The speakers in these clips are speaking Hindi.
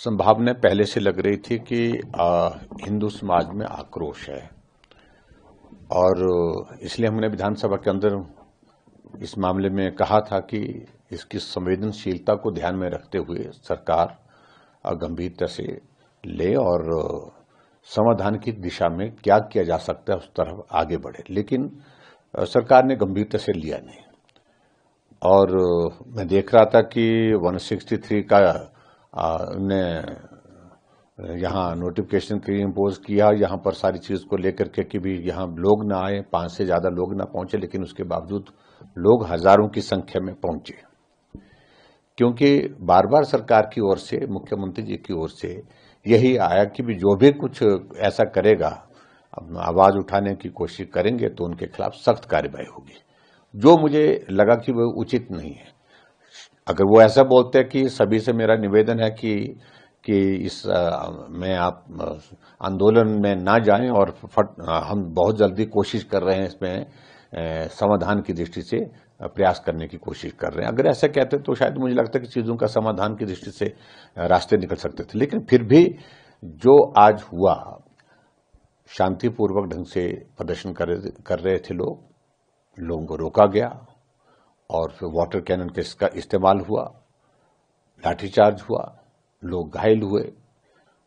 संभावना पहले से लग रही थी कि हिंदू समाज में आक्रोश है और इसलिए हमने विधानसभा के अंदर इस मामले में कहा था कि इसकी संवेदनशीलता को ध्यान में रखते हुए सरकार गंभीरता से ले और समाधान की दिशा में क्या किया जा सकता है उस तरफ आगे बढ़े। लेकिन सरकार ने गंभीरता से लिया नहीं और मैं देख रहा था कि 163 का ने यहाँ नोटिफिकेशन के इम्पोज किया, यहाँ पर सारी चीज को लेकर के कि भी यहाँ लोग ना आए, 5 से ज्यादा लोग ना पहुंचे, लेकिन उसके बावजूद लोग हजारों की संख्या में पहुंचे क्योंकि बार बार सरकार की ओर से, मुख्यमंत्री जी की ओर से यही आया कि भी जो भी कुछ ऐसा करेगा, आवाज उठाने की कोशिश करेंगे तो उनके खिलाफ सख्त कार्रवाई होगी, जो मुझे लगा कि वो उचित नहीं है। अगर वो ऐसा बोलते हैं कि सभी से मेरा निवेदन है कि इस में आप आंदोलन में ना जाएं और हम बहुत जल्दी कोशिश कर रहे हैं, इसमें समाधान की दृष्टि से प्रयास करने की कोशिश कर रहे हैं, अगर ऐसा कहते तो शायद मुझे लगता है कि चीजों का समाधान की दृष्टि से रास्ते निकल सकते थे। लेकिन फिर भी जो आज हुआ, शांतिपूर्वक ढंग से प्रदर्शन कर रहे थे लोगों को रोका गया और फिर वाटर कैनन का इस्तेमाल हुआ, लाठीचार्ज हुआ, लोग घायल हुए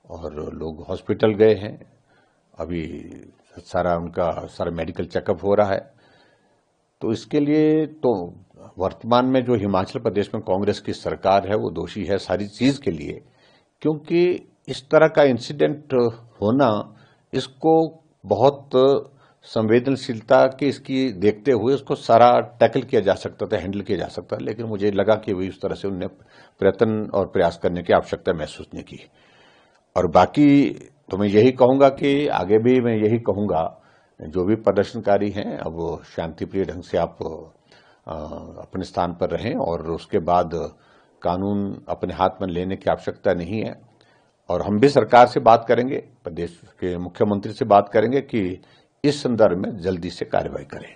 और लोग हॉस्पिटल गए हैं। अभी उनका सारा मेडिकल चेकअप हो रहा है। तो इसके लिए तो वर्तमान में जो हिमाचल प्रदेश में कांग्रेस की सरकार है वो दोषी है सारी चीज के लिए, क्योंकि इस तरह का इंसिडेंट होना, इसको बहुत संवेदनशीलता की इसकी देखते हुए उसको सारा टैकल किया जा सकता था, हैंडल किया जा सकता था, लेकिन मुझे लगा कि वही उस तरह से उन्हें प्रयत्न और प्रयास करने की आवश्यकता महसूस नहीं की। और बाकी तो मैं यही कहूंगा कि आगे भी मैं यही कहूंगा, जो भी प्रदर्शनकारी हैं अब शांतिप्रिय ढंग से आप अपने स्थान पर रहें और उसके बाद कानून अपने हाथ में लेने की आवश्यकता नहीं है। और हम भी सरकार से बात करेंगे, प्रदेश के मुख्यमंत्री से बात करेंगे कि इस संदर्भ में जल्दी से कार्रवाई करें।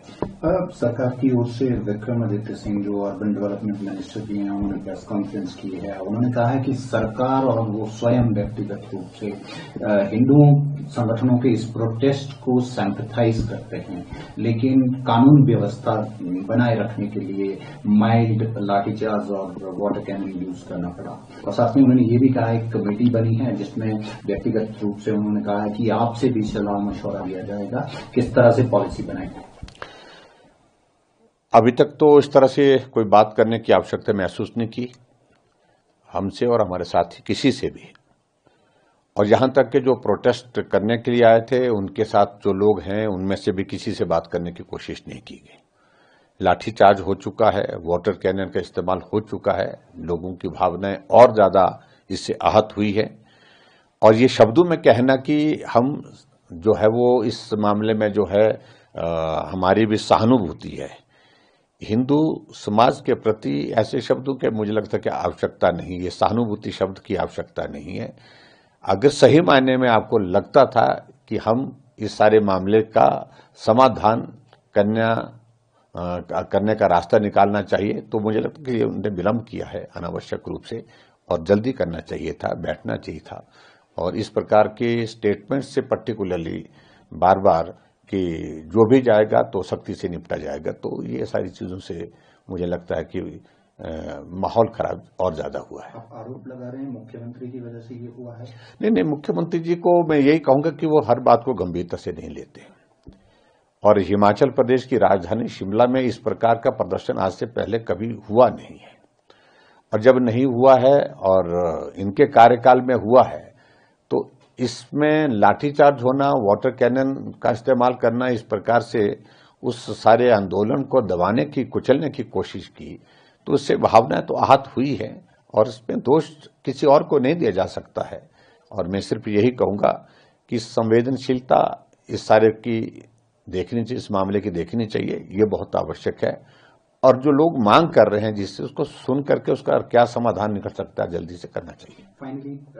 सरकार की ओर से विक्रमादित्य सिंह जो अर्बन डेवलपमेंट मिनिस्टर भी हैं, उन्होंने प्रेस कॉन्फ्रेंस की है। उन्होंने कहा है कि सरकार और वो स्वयं व्यक्तिगत रूप से हिंदुओं संगठनों के इस प्रोटेस्ट को सैंपथाइज करते हैं, लेकिन कानून व्यवस्था बनाए रखने के लिए माइल्ड लाठीचार्ज और वाटर कैनन यूज करना पड़ा। और साथ में उन्होंने ये भी कहा, एक कमेटी बनी है जिसमें व्यक्तिगत रूप से उन्होंने कहा है कि आपसे भी सलाह मशवरा लिया जाएगा किस तरह से पॉलिसी बनाएंगे। अभी तक तो इस तरह से कोई बात करने की आवश्यकता महसूस नहीं की हमसे और हमारे साथी किसी से भी। और यहां तक कि जो प्रोटेस्ट करने के लिए आए थे उनके साथ जो लोग हैं उनमें से भी किसी से बात करने की कोशिश नहीं की गई। लाठीचार्ज हो चुका है, वाटर कैनन का इस्तेमाल हो चुका है, लोगों की भावनाएं और ज्यादा इससे आहत हुई है। और ये शब्दों में कहना कि हम जो है वो इस मामले में जो है हमारी भी सहानुभूति है, हिंदू समाज के प्रति ऐसे शब्दों के मुझे लगता है कि आवश्यकता नहीं है, सहानुभूति शब्द की आवश्यकता नहीं है। अगर सही मायने में आपको लगता था कि हम इस सारे मामले का समाधान करने का रास्ता निकालना चाहिए, तो मुझे लगता है कि उन्होंने विलंब किया है अनावश्यक रूप से, और जल्दी करना चाहिए था, बैठना चाहिए था। और इस प्रकार के स्टेटमेंट से पर्टिकुलरली बार बार कि जो भी जाएगा तो सख्ती से निपटा जाएगा, तो ये सारी चीजों से मुझे लगता है कि माहौल खराब और ज्यादा हुआ है। आप आरोप लगा रहे हैं मुख्यमंत्री की वजह से ये हुआ है? नहीं, मुख्यमंत्री जी को मैं यही कहूंगा कि वो हर बात को गंभीरता से नहीं लेते। और हिमाचल प्रदेश की राजधानी शिमला में इस प्रकार का प्रदर्शन आज से पहले कभी हुआ नहीं है, और जब नहीं हुआ है और इनके कार्यकाल में हुआ है तो इसमें लाठीचार्ज होना, वाटर कैनन का इस्तेमाल करना, इस प्रकार से उस सारे आंदोलन को दबाने की, कुचलने की कोशिश की, तो उससे भावनाएं तो आहत हुई है और इसमें दोष किसी और को नहीं दिया जा सकता है। और मैं सिर्फ यही कहूंगा कि संवेदनशीलता इस सारे की देखनी चाहिए, इस मामले की देखनी चाहिए, ये बहुत आवश्यक है। और जो लोग मांग कर रहे हैं जिससे, उसको सुन करके उसका क्या समाधान निकल सकता है जल्दी से करना चाहिए।